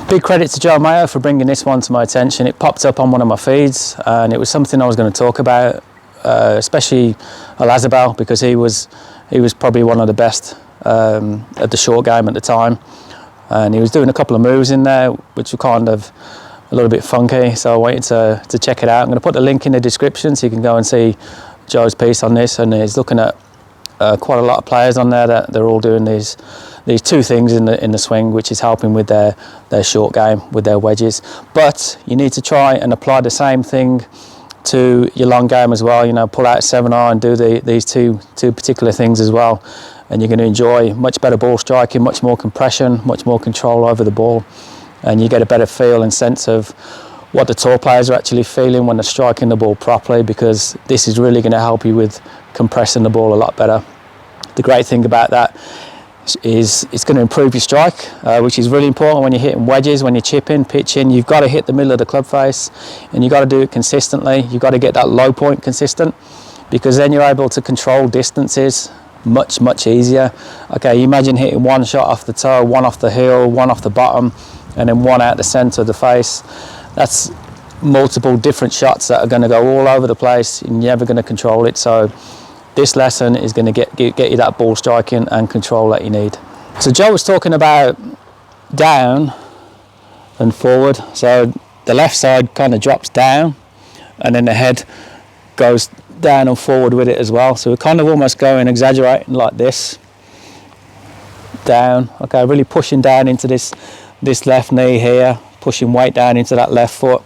Big credit to Joe Mayo for bringing this one to my attention. It popped up on one of my feeds, and it was something I was going to talk about, especially Olazabal, because he was probably one of the best at the short game at the time, and he was doing a couple of moves in there which were kind of a little bit funky, so I wanted to check it out. I'm going to put the link in the description so you can go and see Joe's piece on this, and he's looking at quite a lot of players on there that they're all doing these two things in the swing, which is helping with their short game, with their wedges. But you need to try and apply the same thing to your long game as well. You know, pull out 7-iron, do these two particular things as well, and you're going to enjoy much better ball striking, much more compression, much more control over the ball, and you get a better feel and sense of what the tour players are actually feeling when they're striking the ball properly, because this is really going to help you with compressing the ball a lot better. The great thing about that is it's going to improve your strike, which is really important when you're hitting wedges, when you're chipping, pitching. You've got to hit the middle of the club face, and you've got to do it consistently. You've got to get that low point consistent, because then you're able to control distances much easier. Okay, you imagine hitting one shot off the toe, one off the heel, one off the bottom, and then one out the centre of the face. That's multiple different shots that are going to go all over the place, and you're never going to control it. So this lesson is going to get you that ball striking and control that you need. So Joe was talking about down and forward. So the left side kind of drops down, and then the head goes down and forward with it as well. So we're kind of almost going, exaggerating like this. Down, okay, really pushing down into this left knee here, pushing weight down into that left foot,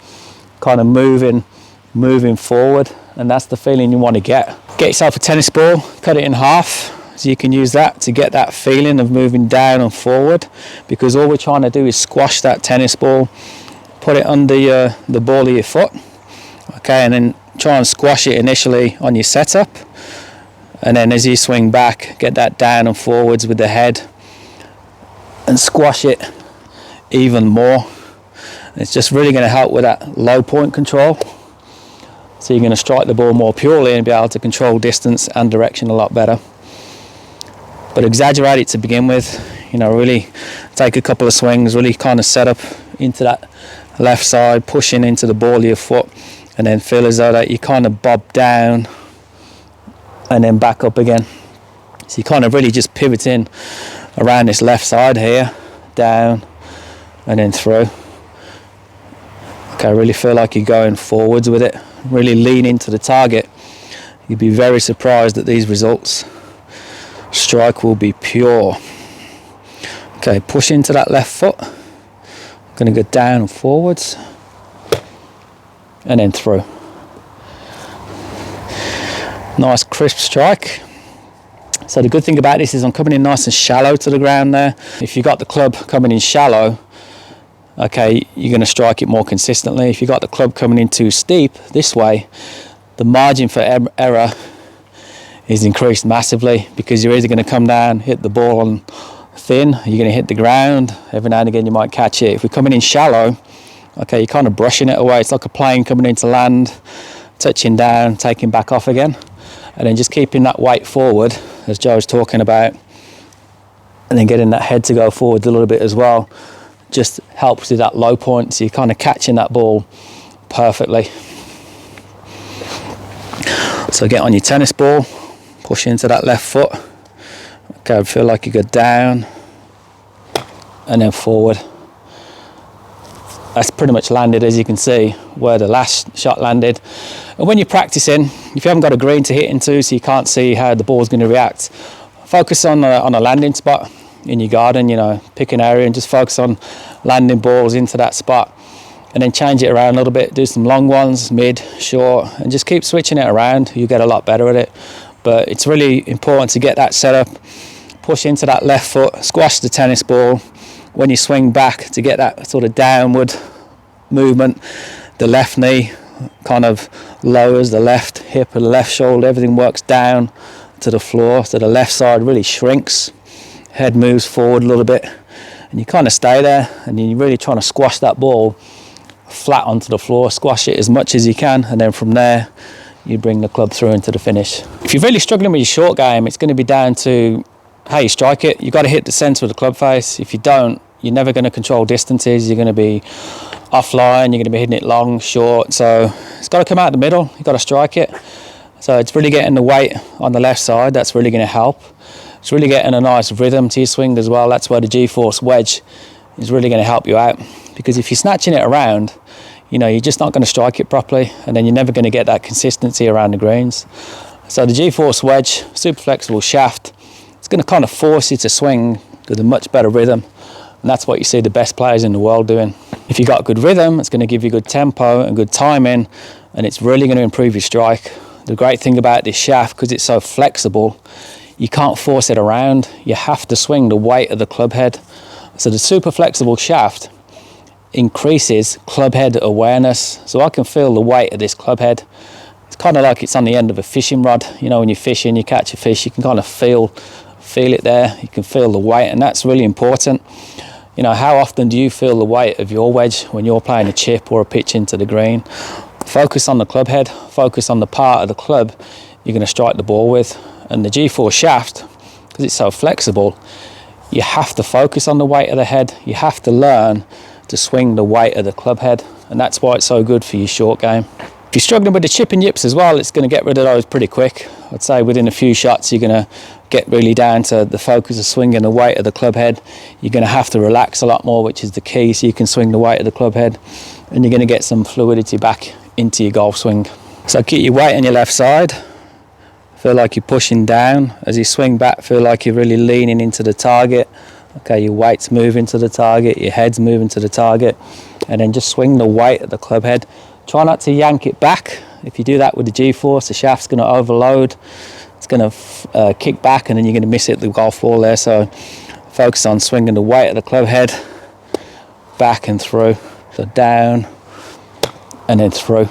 kind of moving forward, and that's the feeling you want to get. Get yourself a tennis ball, cut it in half, so you can use that to get that feeling of moving down and forward, because all we're trying to do is squash that tennis ball, put it under the ball of your foot, okay, and then try and squash it initially on your setup, and then as you swing back, get that down and forwards with the head and squash it even more. It's just really going to help with that low point control, so you're going to strike the ball more purely and be able to control distance and direction a lot better. But exaggerate it to begin with, you know, really take a couple of swings, really kind of set up into that left side, pushing into the ball of your foot, and then feel as though that you kind of bob down and then back up again. So you kind of really just pivoting around this left side here, down and then through. Okay, really feel like you're going forwards with it, really lean into the target. You'd be very surprised at these results. Strike will be pure. Okay, push into that left foot. I'm going to go down and forwards and then through. Nice crisp strike. So the good thing about this is I'm coming in nice and shallow to the ground there. If you got the club coming in shallow, okay, you're going to strike it more consistently. If you got the club coming in too steep this way, the margin for error is increased massively, because you're either going to come down, hit the ball on thin, you're going to hit the ground. Every now and again you might catch it. If we're coming in shallow, okay, you're kind of brushing it away. It's like a plane coming into land, touching down, taking back off again, and then just keeping that weight forward, as Joe's talking about, and then getting that head to go forward a little bit as well, just helps with that low point, so you're kind of catching that ball perfectly. So get on your tennis ball, push into that left foot. Okay, feel like you go down and then forward. That's pretty much landed, as you can see, where the last shot landed. And when you're practicing, if you haven't got a green to hit into, so you can't see how the ball's going to react, focus on a landing spot in your garden, you know, pick an area and just focus on landing balls into that spot, and then change it around a little bit, do some long ones, mid, short, and just keep switching it around. You get a lot better at it. But it's really important to get that set up, push into that left foot, squash the tennis ball. When you swing back, to get that sort of downward movement, the left knee kind of lowers, the left hip and the left shoulder, everything works down to the floor, so the left side really shrinks, head moves forward a little bit, and you kind of stay there, and you're really trying to squash that ball flat onto the floor, squash it as much as you can, and then from there you bring the club through into the finish. If you're really struggling with your short game, it's going to be down to how you strike it. You've got to hit the centre of the club face. If you don't, you're never going to control distances. You're going to be offline, you're going to be hitting it long, short. So it's got to come out the middle, you've got to strike it. So it's really getting the weight on the left side, that's really going to help. It's really getting a nice rhythm to your swing as well. That's where the GForce Wedge is really going to help you out. Because if you're snatching it around, you know, you're just not going to strike it properly, and then you're never going to get that consistency around the greens. So the GForce Wedge, super flexible shaft, it's going to kind of force you to swing with a much better rhythm, and that's what you see the best players in the world doing. If you've got good rhythm, it's going to give you good tempo and good timing, and it's really going to improve your strike. The great thing about this shaft, because it's so flexible, you can't force it around. You have to swing the weight of the club head. So the super flexible shaft increases club head awareness. So I can feel the weight of this club head. It's kind of like it's on the end of a fishing rod. You know, when you're fishing, you catch a fish, you can kind of feel it there. You can feel the weight, and that's really important. You know, how often do you feel the weight of your wedge when you're playing a chip or a pitch into the green? Focus on the club head, focus on the part of the club you're going to strike the ball with. And the GForce shaft, because it's so flexible, you have to focus on the weight of the head. You have to learn to swing the weight of the club head, and that's why it's so good for your short game. If you're struggling with the chip and yips as well, it's going to get rid of those pretty quick. I'd say within a few shots you're going to get really down to the focus of swinging the weight of the club head. You're going to have to relax a lot more, which is the key, so you can swing the weight of the club head, and you're going to get some fluidity back into your golf swing. So keep your weight on your left side. Feel like you're pushing down. As you swing back, feel like you're really leaning into the target. Okay, your weight's moving to the target, your head's moving to the target, and then just swing the weight of the club head. Try not to yank it back. If you do that with the GForce, the shaft's going to overload. It's going to kick back, and then you're going to miss it the golf ball there. So focus on swinging the weight of the club head back and through. So down and then through.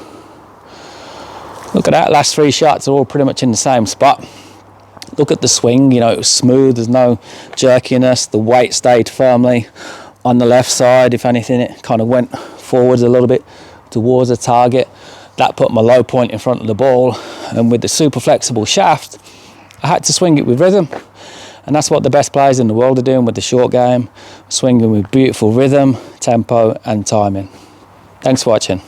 Look at that, last three shots are all pretty much in the same spot. Look at the swing, you know, it was smooth, there's no jerkiness, the weight stayed firmly on the left side. If anything, it kind of went forwards a little bit towards the target. That put my low point in front of the ball, and with the super flexible shaft, I had to swing it with rhythm. And that's what the best players in the world are doing with the short game, swinging with beautiful rhythm, tempo and timing. Thanks for watching.